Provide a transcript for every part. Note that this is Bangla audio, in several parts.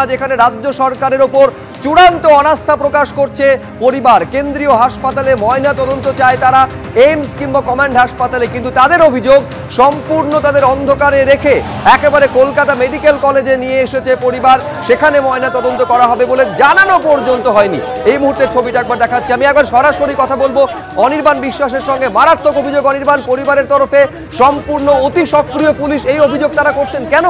আজ এখানে রাজ্য সরকারের ওপর চূড়ান্ত অনাস্থা প্রকাশ করছে পরিবার। কেন্দ্রীয় হাসপাতালে ময়না তদন্ত চায় তারা, এইমস কিংবা কমান্ড হাসপাতালে, কিন্তু তাদের অভিযোগ সম্পূর্ণ তাদের অন্ধকারে রেখে একেবারে কলকাতা মেডিকেল কলেজে নিয়ে এসেছে পরিবার, সেখানে ময়না তদন্ত করা হবে বলে জানানো পর্যন্ত হয়নি। এই মুহূর্তে ছবিটা একবার দেখাচ্ছি, আমি একবার সরাসরি কথা বলবো অনির্বাণ বিশ্বাসের সঙ্গে। মারাত্মক অভিযোগ অনির্বাণ, পরিবারের তরফে সম্পূর্ণ অতি সক্রিয় পুলিশ, এই অভিযোগ তারা করছেন কেন?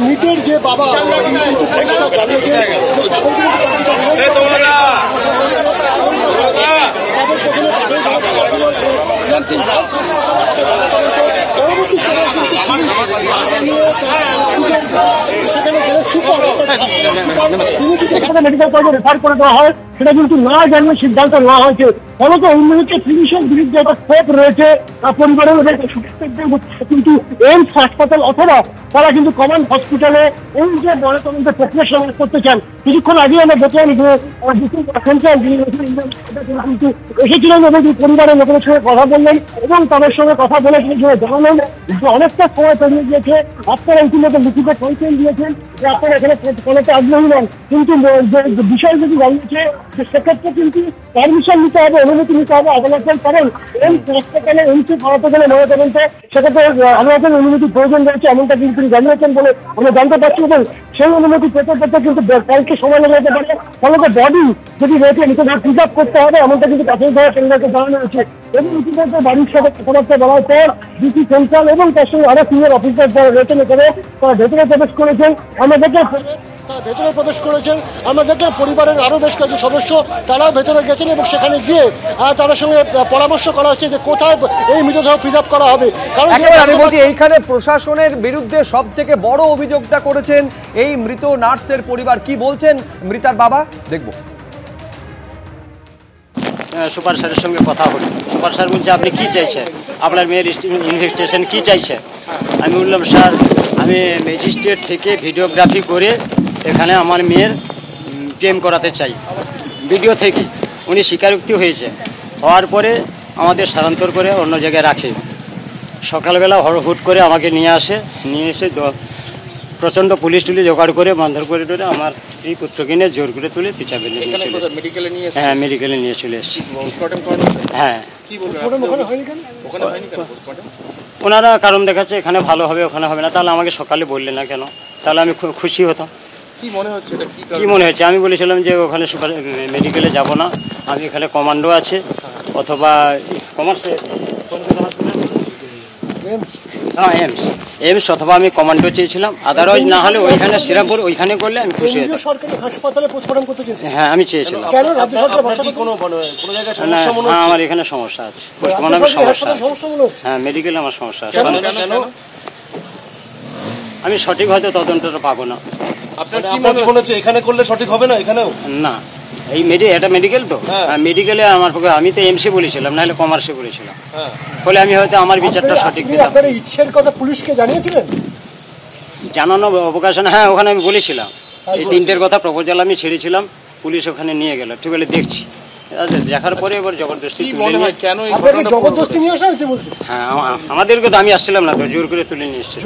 মৃতের যে বাবা মেডিকেল কলেজে রেফার করে দেওয়া হয়, সেটা কিন্তু না জানিয়ে সিদ্ধান্ত নেওয়া হয়েছে। ফলত এই মুহূর্তে পুলিশের বিরুদ্ধে একটা ক্ষোভ রয়েছে পরিবারের, কিন্তু এইমস হাসপাতাল অথবা তারা কিন্তু কমান্ড হসপিটালে এই যে ময়নাতদন্তের প্রক্রিয়া শুরু করতে চান। কিছুক্ষণ আগে আমরা দেখলাম যে সেন্ট্রাল কিন্তু এসেছিলেন এবং পরিবারের লোকের সঙ্গে কথা বললেন এবং তাদের সঙ্গে কথা বলে তিনি জানালেন যে অনেকটা সময় পেরিয়ে গিয়েছে, আপনারা ইতিমধ্যে লিখিত কমপ্লেন দিয়েছেন যে আপনারা এখানে কোনোতে আগ্রহী নন, কিন্তু বিষয় যদি জানিয়েছে যে সেক্ষেত্রে কিন্তু পারমিশন নিতে হবে, অনুমতি নিতে হবে আদালতের। কারণ এইমস হাসপাতালে এইমসে করাতে গেলে ময়নাতদন্তে সেক্ষেত্রে আদালতের অনুমতি প্রয়োজন রয়েছে, এমনটা কিন্তু তিনি জানিয়েছেন বলে আমরা জানতে পারছি। এবং সেই অনুমতি পেতে পেতে কিন্তু কালকে সময় লেগে যেতে পারে। ফলত বডি যদি রয়েছে নিজেদের প্রিজার্ভ করতে হবে, এমনটা কিন্তু প্রাথমিক ভাবে কেন্দ্রকে জানানো হয়েছে। এবং ইতিমধ্যে বাড়ির সাথে কথাবার্তা বলার পর ডিসি সেন্ট্রাল এবং তার সঙ্গে আরো সিনিয়র অফিসার যারা রয়েছেন এখানে তারা ভেতরে প্রবেশ করেছেন। আমরা দেখলাম ভেতরে প্রবেশ করেছেন, আমরা দেখলাম পরিবারের আরো বেশ কয়েকজন সদস্য তারাও ভেতরে গেছেন এবং সেখানে গিয়ে তাদের সঙ্গে পরামর্শ করা হচ্ছে যে কোথায় এই মৃতদেহ প্রিজার্ভ করা হবে। কারণ আমি বলছি এইখানে প্রশাসনের বিরুদ্ধে সব থেকে বড় অভিযোগটা করেছেন এই মৃত নার্সের পরিবার। কি বলছেন মৃতার বাবা, দেখবো। সুপার স্যারের সঙ্গে কথা হলো, সুপার স্যার বলছে আপনি কি চাইছেন, আপনার মেয়ের ইনভেস্টিগেশন কি চাইছে? আমি বললাম স্যার আমি ম্যাজিস্ট্রেট থেকে ভিডিওগ্রাফি করে এখানে আমার মেয়ের ক্লেম করাতে চাই ভিডিও থেকে। উনি স্বীকারোক্তি হয়েছে, হওয়ার পরে আমাদের স্থানান্তর করে অন্য জায়গায় রাখে। সকালবেলা হুট করে আমাকে নিয়ে এসে প্রচণ্ড পুলিশ টুলি জোগাড় করে মারধর করে টরে আমার স্ত্রী পুত্রকে নিয়ে জোর করে তুলে পিছাবে হ্যাঁ মেডিকেলে নিয়ে চলে এসেছি। হ্যাঁ ওনারা কারণ দেখাচ্ছে এখানে ভালো হবে ওখানে হবে না, তাহলে আমাকে সকালে বললেন না কেন? তাহলে আমি খুশি হতাম। কি মনে হচ্ছে আমি বলেছিলাম যে ওখানে সুপার মেডিকেলে যাব না, আমি এখানে কমান্ডো আছে অথবা কমার্সে এইমস অথবা আমি কমান্ডো চেয়েছিলাম, আদারওয়াইজ না হলে ওইখানে শ্রীরামপুর ওইখানে করলে আমি খুশি হতাম। হ্যাঁ আমি চেয়েছিলাম, আমার এখানে সমস্যা আছে, পোস্টমর্টমে আমার সমস্যা আছে, হ্যাঁ মেডিকেলে আমার সমস্যা আছে। আমি সঠিক হয়তো তদন্তটা পাবো না। আপনার কি মনে হচ্ছে এখানে করলে সঠিক হবে না? এখানেও না, এই এটা মেডিকেল তো, মেডিকেলে আমার পক্ষে, আমি তো এমসি বলেছিলাম নাহলে কমার্সে বলেছিলাম, ফলে আমি হয়তো আমার বিচারটা সঠিক পেতাম। আপনার ইচ্ছের কথা পুলিশকে জানিয়েছিলেন? জানানো অবকাশন, হ্যাঁ ওখানে আমি বলেছিলাম এই তিনটের কথা প্রপোজাল আমি ছেড়েছিলাম, পুলিশ ওখানে নিয়ে গেল, ঠিক বলে দেখছি দেখার পরে এবার জবরদস্তি জবরদস্তি নিয়ে আসা হয়েছে বলছে। হ্যাঁ আমাদেরকে তো আমি আসছিলাম না তো, জোর করে তুলে নিয়ে এসছি।